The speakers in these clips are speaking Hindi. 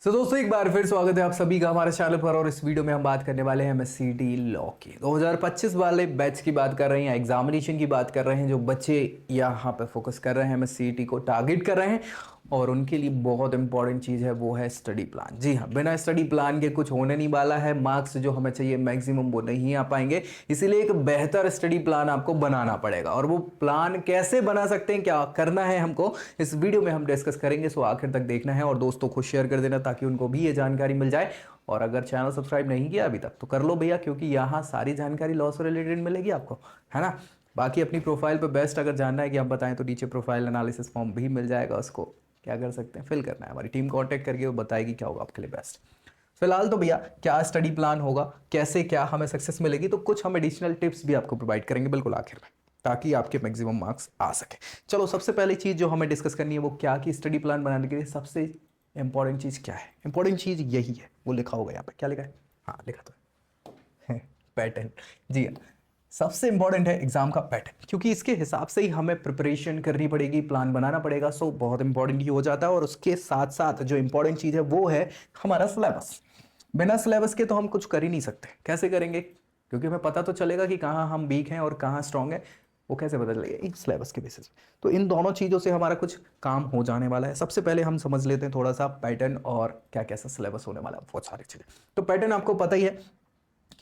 तो दोस्तों एक बार फिर स्वागत है आप सभी का हमारे चैनल पर। और इस वीडियो में हम बात करने वाले हैं एमएससीटी लॉ की 2025 वाले बैच की बात कर रहे हैं या एग्जामिनेशन की बात कर रहे हैं। जो बच्चे यहाँ पे फोकस कर रहे हैं एमएससीटी को टारगेट कर रहे हैं और उनके लिए बहुत इंपॉर्टेंट चीज़ है वो है स्टडी प्लान। जी हाँ, बिना स्टडी प्लान के कुछ होने नहीं वाला है। मार्क्स जो हमें चाहिए मैक्सिमम वो नहीं आ पाएंगे, इसीलिए एक बेहतर स्टडी प्लान आपको बनाना पड़ेगा। और वो प्लान कैसे बना सकते हैं, क्या करना है हमको, इस वीडियो में हम डिस्कस करेंगे। सो आखिर तक देखना है और दोस्तों को शेयर कर देना ताकि उनको भी ये जानकारी मिल जाए। और अगर चैनल सब्सक्राइब नहीं किया अभी तक तो कर लो भैया, क्योंकि यहाँ सारी जानकारी लॉ से रिलेटेड मिलेगी आपको, है ना। बाकी अपनी प्रोफाइल पे बेस्ट अगर जानना है कि हम बताएं तो नीचे प्रोफाइल एनालिसिस फॉर्म भी मिल जाएगा, उसको क्या कर सकते हैं, फिल करना है। हमारी टीम कांटेक्ट करके वो बताएगी क्या होगा आपके लिए बेस्ट। फिलहाल तो भैया क्या स्टडी प्लान होगा, कैसे क्या हमें सक्सेस मिलेगी, तो कुछ हम एडिशनल टिप्स भी आपको प्रोवाइड करेंगे बिल्कुल आखिर में, ताकि आपके मैक्सिमम मार्क्स आ सके। चलो सबसे पहली चीज़ जो हमें डिस्कस करनी है वो क्या कि स्टडी प्लान बनाने के लिए सबसे इंपॉर्टेंट चीज़ क्या है। इंपॉर्टेंट चीज़ यही है, वो लिखा होगा यहाँ पे। क्या लिखा है? हाँ लिखा तो है पैटर्न। जी हाँ, सबसे इंपॉर्टेंट है एग्जाम का पैटर्न, क्योंकि इसके हिसाब से ही हमें प्रिपरेशन करनी पड़ेगी, प्लान बनाना पड़ेगा। सो बहुत इंपॉर्टेंट ही हो जाता है। और उसके साथ साथ जो इंपॉर्टेंट चीज़ है वो है हमारा सिलेबस। बिना सिलेबस के तो हम कुछ कर ही नहीं सकते। कैसे करेंगे? क्योंकि हमें पता तो चलेगा कि कहाँ हम वीक हैं और कहाँ स्ट्रांग है, वो कैसे पता चलेगा? इस सिलेबस के बेसिस पे। तो इन दोनों चीज़ों से हमारा कुछ काम हो जाने वाला है। सबसे पहले हम समझ लेते हैं थोड़ा सा पैटर्न और क्या कैसा सिलेबस होने वाला है, बहुत सारी चीज़ें। तो पैटर्न आपको पता ही है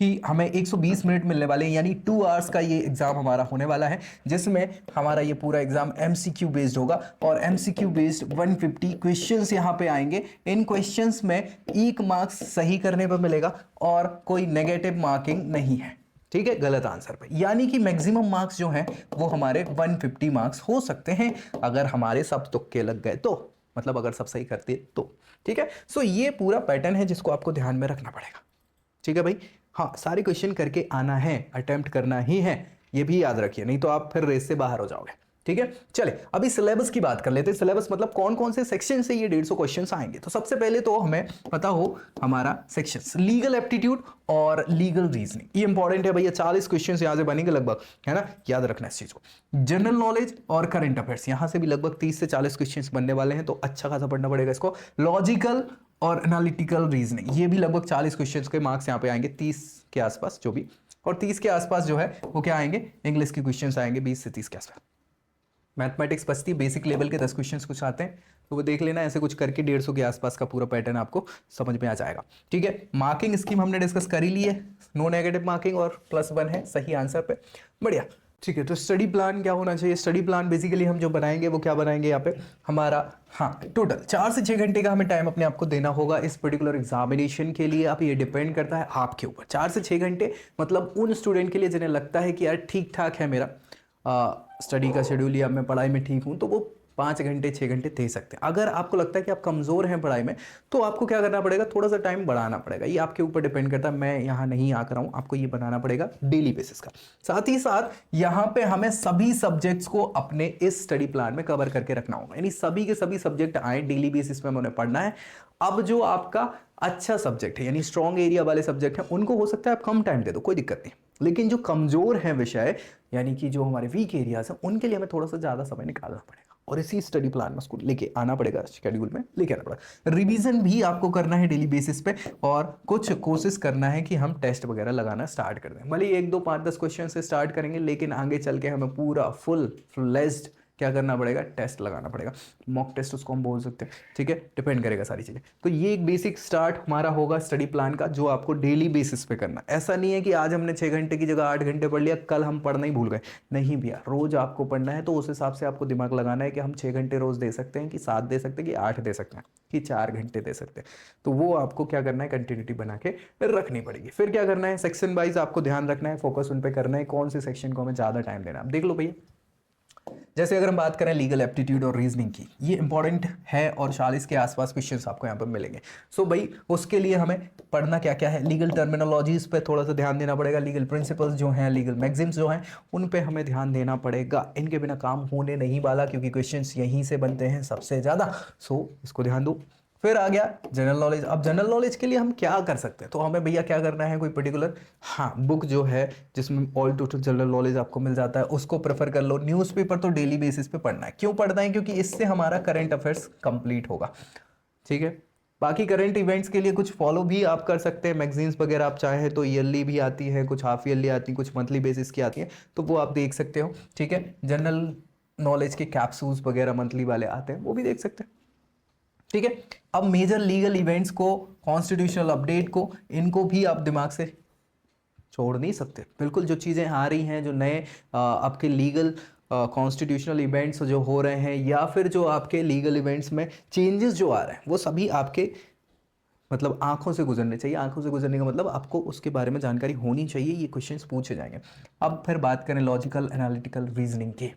कि हमें 120 मिनट मिलने वाले हैं, यानी 2 आवर्स का ये एग्जाम हमारा होने वाला है, जिसमें हमारा ये पूरा एग्जाम एमसीक्यू बेस्ड होगा। और एमसीक्यू बेस्ड 150 क्वेश्चंस यहाँ पे आएंगे। इन क्वेश्चंस में 1 मार्क्स सही करने पर मिलेगा और कोई नेगेटिव मार्किंग नहीं है, ठीक है, गलत आंसर पे। यानी कि मैक्सिमम मार्क्स जो हैं वो हमारे 150 मार्क्स हो सकते हैं अगर हमारे सब तुक्के लग गए तो, मतलब अगर सब सही करते तो, ठीक है। सो ये पूरा पैटर्न है जिसको आपको ध्यान में रखना पड़ेगा, ठीक है भाई। हाँ, सारे क्वेश्चन करके आना है, अटेम्प्ट करना ही है, ये भी याद रखिए, नहीं तो आप फिर रेस से बाहर हो जाओगे, ठीक है। चले अभी सिलेबस की बात कर लेते हैं। सिलेबस मतलब कौन कौन से सेक्शन से ये 150 क्वेश्चंस आएंगे। तो सबसे पहले तो हमें पता हो हमारा सेक्शंस, लीगल एप्टीट्यूड और लीगल रीजनिंग, ये इंपॉर्टेंट है भैया। 40 क्वेश्चंस यहां से बनेंगे लगभग, है ना, याद रखना इस चीज को। जनरल नॉलेज और करंट अफेयर्स, यहां से भी लगभग 30 से 40 क्वेश्चंस बनने वाले हैं, तो अच्छा खासा पढ़ना पड़ेगा इसको। लॉजिकल और एनालिटिकल रीजनिंग, ये भी लगभग 40 क्वेश्चंस के मार्क्स यहाँ पे आएंगे, 30 के आसपास जो भी। और 30 के आसपास जो है वो क्या आएंगे, इंग्लिश के क्वेश्चंस आएंगे 20 से 30 के आसपास। मैथमेटिक्स बचती बेसिक लेवल के 10 क्वेश्चंस कुछ आते हैं, तो वो देख लेना। ऐसे कुछ करके 150 के आसपास का पूरा पैटर्न आपको समझ में आ जाएगा, ठीक है। मार्किंग स्कीम हमने डिस्कस कर ही ली है, नो नेगेटिव मार्किंग और +1 है सही आंसर पे, बढ़िया, ठीक है। तो स्टडी प्लान क्या होना चाहिए? स्टडी प्लान बेसिकली हम जो बनाएंगे वो क्या बनाएंगे यहाँ पे हमारा, हाँ, टोटल 4 से 6 घंटे का हमें टाइम अपने आप को देना होगा इस पर्टिकुलर एग्जामिनेशन के लिए। अब ये डिपेंड करता है आपके ऊपर। 4 से 6 घंटे मतलब उन स्टूडेंट के लिए जिन्हें लगता है कि यार ठीक ठाक है मेरा स्टडी का शेड्यूल या मैं पढ़ाई में ठीक हूँ, तो वो 5 घंटे 6 घंटे दे सकते हैं। अगर आपको लगता है कि आप कमज़ोर हैं पढ़ाई में, तो आपको क्या करना पड़ेगा, थोड़ा सा टाइम बढ़ाना पड़ेगा। ये आपके ऊपर डिपेंड करता है, मैं यहाँ नहीं आकर हूँ, आपको ये बनाना पड़ेगा डेली बेसिस का। साथ ही साथ यहाँ पे हमें सभी सब्जेक्ट्स को अपने इस स्टडी प्लान में कवर करके रखना होगा, यानी सभी के सभी सब्जेक्ट आए डेली बेसिस पे हमें उन्हें पढ़ना है। अब जो आपका अच्छा सब्जेक्ट है, यानी स्ट्रॉन्ग एरिया वाले सब्जेक्ट हैं, उनको हो सकता है आप कम टाइम दे दो, कोई दिक्कत नहीं। लेकिन जो कमजोर है विषय, यानी कि जो हमारे वीक एरियाज हैं, उनके लिए हमें थोड़ा सा ज्यादा समय निकालना पड़ेगा और इसी स्टडी प्लान में उसको लेके आना पड़ेगा, शेड्यूल में लेके आना पड़ेगा। रिवीजन भी आपको करना है डेली बेसिस पे और कुछ कोशिश करना है कि हम टेस्ट वगैरह लगाना स्टार्ट कर दें। भले 1 2 5 10 क्वेश्चन से स्टार्ट करेंगे, लेकिन आगे चल के हमें पूरा फुल फ्लेज्ड क्या करना पड़ेगा, टेस्ट लगाना पड़ेगा। मॉक टेस्ट उसको हम बोल सकते हैं, ठीक है, डिपेंड करेगा सारी चीज़ें। तो ये एक बेसिक स्टार्ट हमारा होगा स्टडी प्लान का, जो आपको डेली बेसिस पे करना। ऐसा नहीं है कि आज हमने 6 घंटे की जगह 8 घंटे पढ़ लिया, कल हम पढ़ना ही भूल गए, नहीं भैया, रोज आपको पढ़ना है। तो उस हिसाब से आपको दिमाग लगाना है कि हम 6 घंटे रोज दे सकते हैं, कि 7 दे सकते हैं, कि 8 दे सकते हैं, कि 4 घंटे दे सकते हैं। तो वो आपको क्या करना है, कंटिन्यूटी बना के रखनी पड़ेगी। फिर क्या करना है, सेक्शन वाइज आपको ध्यान रखना है, फोकस उन पर करना है, कौन से सेक्शन को हमें ज़्यादा टाइम देना है। अब देख लो भैया, जैसे अगर हम बात करें लीगल एप्टीट्यूड और रीजनिंग की, ये इंपॉर्टेंट है और 40 के आसपास क्वेश्चंस आपको यहाँ पर मिलेंगे। सो भाई उसके लिए हमें पढ़ना क्या क्या है, लीगल टर्मिनोलॉजीज पे थोड़ा सा ध्यान देना पड़ेगा, लीगल प्रिंसिपल्स जो हैं, लीगल मैगजिम्स जो हैं, उन पे हमें ध्यान देना पड़ेगा। इनके बिना काम होने नहीं वाला, क्योंकि क्वेश्चंस यहीं से बनते हैं सबसे ज़्यादा। सो इसको ध्यान दो। फिर आ गया जनरल नॉलेज। अब जनरल नॉलेज के लिए हम क्या कर सकते हैं, तो हमें भैया क्या करना है, कोई पर्टिकुलर, हाँ, बुक जो है जिसमें ऑल टोटल जनरल नॉलेज आपको मिल जाता है, उसको प्रेफर कर लो। न्यूज़पेपर तो डेली बेसिस पे पढ़ना है। क्यों पढ़ना है? क्योंकि इससे हमारा करंट अफेयर्स कंप्लीट होगा, ठीक है। बाकी करंट इवेंट्स के लिए कुछ फॉलो भी आप कर सकते हैं, मैगजीन्स वगैरह आप चाहें तो ईयरली भी आती है, कुछ हाफ ईयरली आती है, कुछ मंथली बेसिस की आती है, तो वो आप देख सकते हो। ठीक है, जनरल नॉलेज के कैप्सूल्स वगैरह मंथली वाले आते हैं, वो भी देख सकते हैं। ठीक है, अब मेजर लीगल इवेंट्स को, कॉन्स्टिट्यूशनल अपडेट को, इनको भी आप दिमाग से छोड़ नहीं सकते। बिल्कुल जो चीज़ें आ रही हैं, जो नए आपके लीगल कॉन्स्टिट्यूशनल इवेंट्स जो हो रहे हैं, या फिर जो आपके लीगल इवेंट्स में चेंजेस जो आ रहे हैं, वो सभी आपके मतलब आंखों से गुजरने चाहिए। आंखों से गुजरने का मतलब आपको उसके बारे में जानकारी होनी चाहिए, ये क्वेश्चंस पूछे जाएंगे। अब फिर बात करें लॉजिकल एनालिटिकल रीजनिंग की,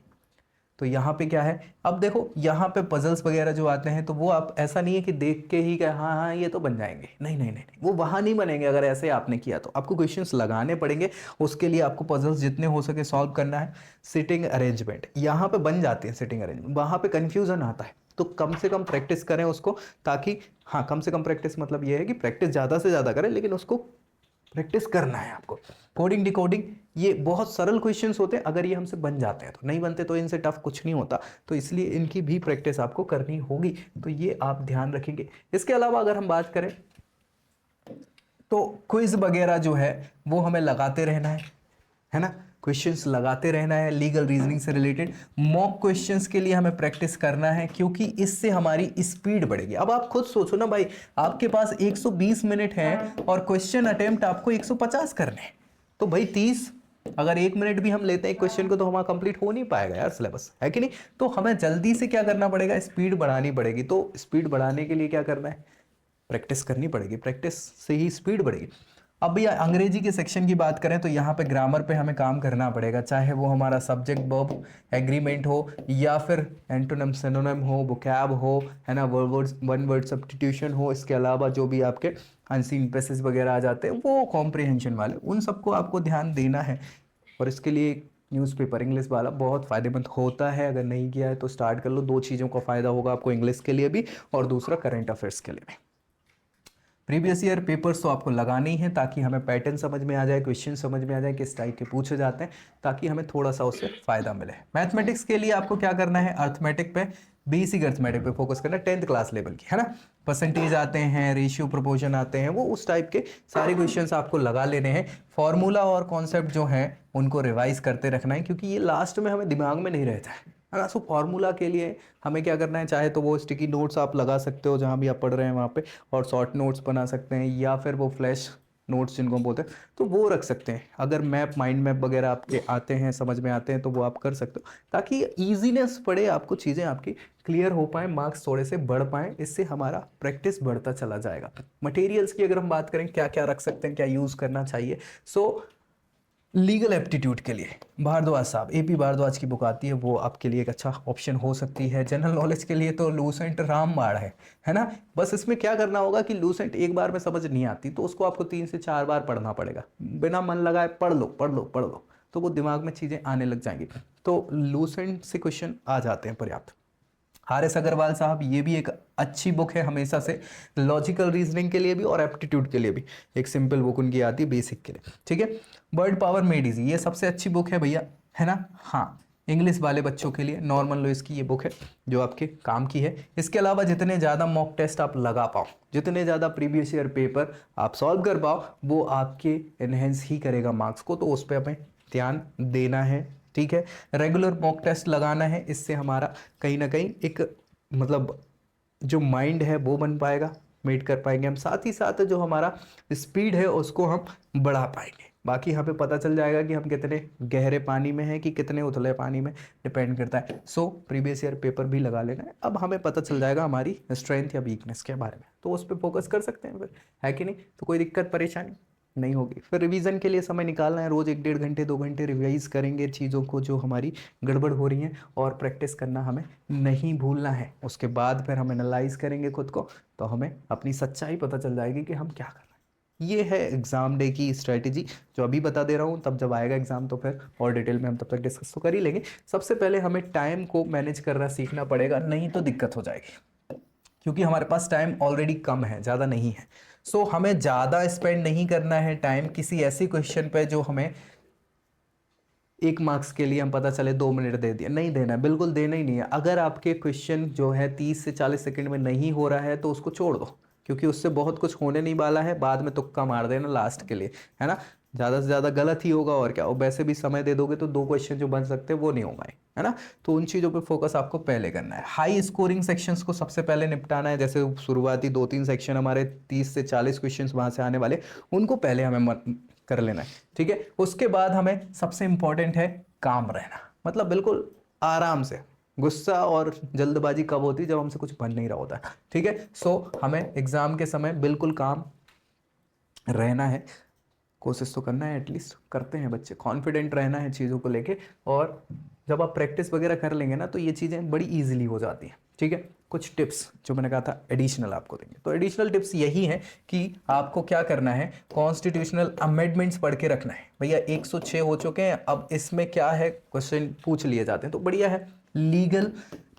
तो यहाँ पे क्या है, अब देखो यहाँ पे पजल्स वगैरह जो आते हैं, तो वो आप ऐसा नहीं है कि देख के ही कहे हाँ हाँ ये तो बन जाएंगे, नहीं नहीं नहीं नहीं, वो वहाँ नहीं बनेंगे। अगर ऐसे आपने किया तो आपको क्वेश्चंस लगाने पड़ेंगे, उसके लिए आपको पजल्स जितने हो सके सॉल्व करना है। सिटिंग अरेंजमेंट यहाँ पे बन जाती है, सिटिंग अरेंजमेंट वहाँ पे कन्फ्यूजन आता है, तो कम से कम प्रैक्टिस करें उसको, ताकि हाँ कम से कम प्रैक्टिस मतलब ये है कि प्रैक्टिस ज़्यादा से ज़्यादा करें, लेकिन उसको प्रैक्टिस करना है आपको। कोडिंग डिकोडिंग ये बहुत सरल क्वेश्चंस होते हैं, अगर ये हमसे बन जाते हैं तो, नहीं बनते तो इनसे टफ कुछ नहीं होता, तो इसलिए इनकी भी प्रैक्टिस आपको करनी होगी, तो ये आप ध्यान रखेंगे। इसके अलावा अगर हम बात करें तो क्विज वगैरह जो है वो हमें लगाते रहना है ना, क्वेश्चंस लगाते रहना है लीगल रीजनिंग से रिलेटेड। मॉक क्वेश्चंस के लिए हमें प्रैक्टिस करना है, क्योंकि इससे हमारी स्पीड बढ़ेगी। अब आप खुद सोचो ना भाई, आपके पास 120 मिनट है और क्वेश्चन अटेम्प्ट आपको 150 करने हैं, तो भाई 30, अगर 1 मिनट भी हम लेते हैं क्वेश्चन को तो हमारा कंप्लीट हो नहीं पाएगा यार सिलेबस, है कि नहीं। तो हमें जल्दी से क्या करना पड़ेगा, स्पीड बढ़ानी पड़ेगी। तो स्पीड बढ़ाने के लिए क्या करना है, प्रैक्टिस करनी पड़ेगी, प्रैक्टिस से ही स्पीड बढ़ेगी। अब भैया अंग्रेजी के सेक्शन की बात करें तो यहाँ पे ग्रामर पे हमें काम करना पड़ेगा, चाहे वो हमारा सब्जेक्ट वर्ब एग्रीमेंट हो, या फिर एंटोनिम सिनोनिम हो, वोकैब हो, है ना, वन वर्ड सब्स्टिट्यूशन हो। इसके अलावा जो भी आपके अनसीन पैसेज वगैरह आ जाते हैं वो कॉम्प्रिहेंशन वाले, उन सबको आपको ध्यान देना है। और इसके लिए न्यूज़पेपर इंग्लिश वाला बहुत फ़ायदेमंद होता है, अगर नहीं किया है तो स्टार्ट कर लो। दो चीज़ों का फ़ायदा होगा आपको, इंग्लिश के लिए भी और दूसरा करंट अफेयर्स के लिए भी। प्रीवियस ईयर पेपर्स तो आपको लगाने ही है, ताकि हमें पैटर्न समझ में आ जाए, क्वेश्चन समझ में आ जाए किस टाइप के पूछे जाते हैं, ताकि हमें थोड़ा सा उससे फायदा मिले। मैथमेटिक्स के लिए आपको क्या करना है, अर्थमेटिक पे, बेसिक अर्थमेटिक पे फोकस करना है, 10th क्लास लेवल की, है ना। परसेंटेज आते हैं, रेशियो प्रोपोर्शन आते हैं, वो उस टाइप के सारे क्वेश्चंस आपको लगा लेने हैं। फॉर्मूला और कॉन्सेप्ट जो हैं उनको रिवाइज करते रखना है, क्योंकि ये लास्ट में हमें दिमाग में नहीं रहता है ना। सो फॉर्मूला के लिए हमें क्या करना है, चाहे तो वो स्टिकी नोट्स आप लगा सकते हो जहाँ भी आप पढ़ रहे हैं वहाँ पे, और शॉर्ट नोट्स बना सकते हैं, या फिर वो फ्लैश नोट्स जिनको हम बोलते हैं तो वो रख सकते हैं। अगर मैप, माइंड मैप वगैरह आपके आते हैं, समझ में आते हैं, तो वो आप कर सकते हो, ताकि ईजीनेस पड़े आपको, चीज़ें आपकी क्लियर हो पाए, मार्क्स थोड़े से बढ़ पाएँ, इससे हमारा प्रैक्टिस बढ़ता चला जाएगा। मटेरियल्स की अगर हम बात करें, क्या क्या रख सकते हैं, क्या यूज़ करना चाहिए। सो लीगल एप्टीट्यूड के लिए भारद्वाज साहब, एपी भारद्वाज की बुक आती है, वो आपके लिए एक अच्छा ऑप्शन हो सकती है। जनरल नॉलेज के लिए तो लूसेंट रामबाण है ना। बस इसमें क्या करना होगा कि लूसेंट एक बार में समझ नहीं आती, तो उसको आपको 3 से 4 बार पढ़ना पड़ेगा, बिना मन लगाए पढ़ लो पढ़ लो पढ़ लो, तो वो दिमाग में चीज़ें आने लग जाएंगी। तो लूसेंट से क्वेश्चन आ जाते हैं पर्याप्त। आर.एस. अग्रवाल साहब, ये भी एक अच्छी बुक है हमेशा से, लॉजिकल रीजनिंग के लिए भी और एप्टीट्यूड के लिए भी। एक सिंपल बुक उनकी आती है बेसिक के लिए, ठीक है। वर्ड पावर मेड इजी, ये सबसे अच्छी बुक है भैया, है ना। हाँ, इंग्लिश वाले बच्चों के लिए नॉर्मल लॉइस की ये बुक है जो आपके काम की है। इसके अलावा जितने ज़्यादा मॉक टेस्ट आप लगा पाओ, जितने ज़्यादा प्रीवियस ईयर पेपर आप सॉल्व कर पाओ, वो आपके एनहेंस ही करेगा मार्क्स को, तो उस पर हमें ध्यान देना है, ठीक है। रेगुलर मॉक टेस्ट लगाना है, इससे हमारा कहीं ना कहीं एक मतलब जो माइंड है वो बन पाएगा, मेट कर पाएंगे हम, साथ ही साथ जो हमारा स्पीड है उसको हम बढ़ा पाएंगे। बाकी यहाँ पे पता चल जाएगा कि हम कितने गहरे पानी में हैं कि कितने उथले पानी में, डिपेंड करता है। सो प्रीवियस ईयर पेपर भी लगा लेना है, अब हमें पता चल जाएगा हमारी स्ट्रेंथ या वीकनेस के बारे में, तो उस पर फोकस कर सकते हैं फिर, है कि नहीं। तो कोई दिक्कत परेशानी नहीं होगी। फिर रिवीजन के लिए समय निकालना है, रोज़ 1 डेढ़ घंटे 2 घंटे रिवाइज करेंगे चीज़ों को जो हमारी गड़बड़ हो रही हैं, और प्रैक्टिस करना हमें नहीं भूलना है। उसके बाद फिर हम एनालाइज करेंगे खुद को, तो हमें अपनी सच्चाई पता चल जाएगी कि हम क्या कर रहे हैं। ये है एग्ज़ाम डे की स्ट्रेटेजी, जो अभी बता दे रहा हूँ, तब जब आएगा एग्ज़ाम तो फिर और डिटेल में हम तब तक डिस्कस तो कर ही लेंगे। सबसे पहले हमें टाइम को मैनेज करना सीखना पड़ेगा, नहीं तो दिक्कत हो जाएगी, क्योंकि हमारे पास टाइम ऑलरेडी कम है, ज़्यादा नहीं है। सो हमें ज़्यादा स्पेंड नहीं करना है टाइम किसी ऐसी क्वेश्चन पे जो हमें 1 मार्क्स के लिए हम पता चले 2 मिनट दे दिया, नहीं देना है, बिल्कुल देना ही नहीं है। अगर आपके क्वेश्चन जो है 30 से 40 सेकंड में नहीं हो रहा है तो उसको छोड़ दो, क्योंकि उससे बहुत कुछ होने नहीं वाला है, बाद में तुक्का मार देना लास्ट के लिए, है ना, ज़्यादा से ज़्यादा गलत ही होगा और क्या। और वैसे भी समय दे दोगे तो 2 क्वेश्चन जो बन सकते हैं वो नहीं हो पाए, है ना। तो उन चीज़ों पे फोकस आपको पहले करना है। हाई स्कोरिंग सेक्शंस को सबसे पहले निपटाना है, जैसे शुरुआती 2-3 सेक्शन हमारे 30 से 40 क्वेश्चंस वहाँ से आने वाले, उनको पहले हमें कर लेना है, ठीक है। उसके बाद हमें सबसे इंपॉर्टेंट है काम रहना, मतलब बिल्कुल आराम से। गुस्सा और जल्दबाजी कब होती है, जब हमसे कुछ बन नहीं रहा होता, ठीक है। सो हमें एग्जाम के समय बिल्कुल काम रहना है, कोशिश तो करना है, एटलीस्ट करते हैं बच्चे, कॉन्फिडेंट रहना है चीज़ों को लेके। और जब आप प्रैक्टिस वगैरह कर लेंगे ना तो ये चीज़ें बड़ी इजीली हो जाती हैं, ठीक है। कुछ टिप्स जो मैंने कहा था एडिशनल आपको देंगे, तो एडिशनल टिप्स यही है कि आपको क्या करना है, कॉन्स्टिट्यूशनल अमेंडमेंट्स पढ़ के रखना है। भैया 106 हो चुके हैं, अब इसमें क्या है, क्वेश्चन पूछ लिए जाते हैं, तो बढ़िया है। लीगल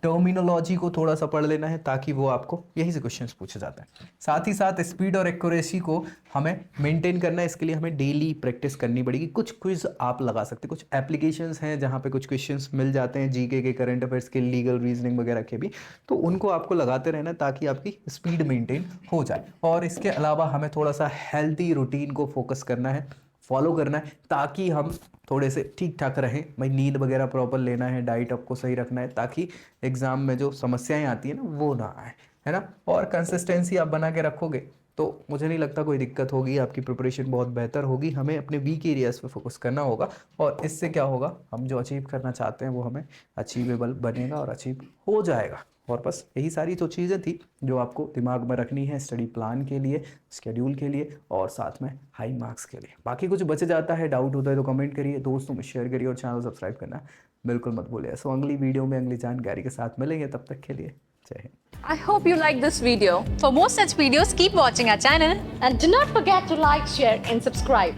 टर्मिनोलॉजी को थोड़ा सा पढ़ लेना है, ताकि वो आपको यहीं से क्वेश्चंस पूछे जाते हैं। साथ ही साथ स्पीड और एक्यूरेसी को हमें मेंटेन करना है, इसके लिए हमें डेली प्रैक्टिस करनी पड़ेगी। कुछ क्विज आप लगा सकते हैं, कुछ एप्लीकेशंस हैं जहाँ पे कुछ क्वेश्चंस मिल जाते हैं, जीके के, करंट अफेयर्स के, लीगल रीजनिंग वगैरह के भी, तो उनको आपको लगाते रहना है ताकि आपकी स्पीड मेंटेन हो जाए। और इसके अलावा हमें थोड़ा सा हेल्थी रूटीन को फोकस करना है, फॉलो करना है, ताकि हम थोड़े से ठीक ठाक रहें। भाई नींद वगैरह प्रॉपर लेना है, डाइट आपको सही रखना है, ताकि एग्ज़ाम में जो समस्याएं आती हैं ना वो ना आए, है ना। और कंसिस्टेंसी आप बना के रखोगे तो मुझे नहीं लगता कोई दिक्कत होगी, आपकी प्रिपरेशन बहुत बेहतर होगी। हमें अपने वीक एरियाज़ पे फोकस करना होगा, और इससे क्या होगा, हम जो अचीव करना चाहते हैं वो हमें अचीवेबल बनेगा और अचीव हो जाएगा। और बस यही सारी तो चीज़ें थी जो आपको दिमाग में रखनी है स्टडी प्लान के लिए, शेड्यूल के लिए, और साथ में हाई मार्क्स के लिए। बाकी कुछ बच जाता है, डाउट होता है तो कमेंट करिए, दोस्तों में शेयर करिए, और चैनल सब्सक्राइब करना बिल्कुल मत भूलिए। सो अगली वीडियो में अगली जानकारी के साथ मिलेंगे, तब तक के लिए जय Hind. I hope you like this video. For more such videos, keep watching our channel. And do not forget to like, share, and subscribe.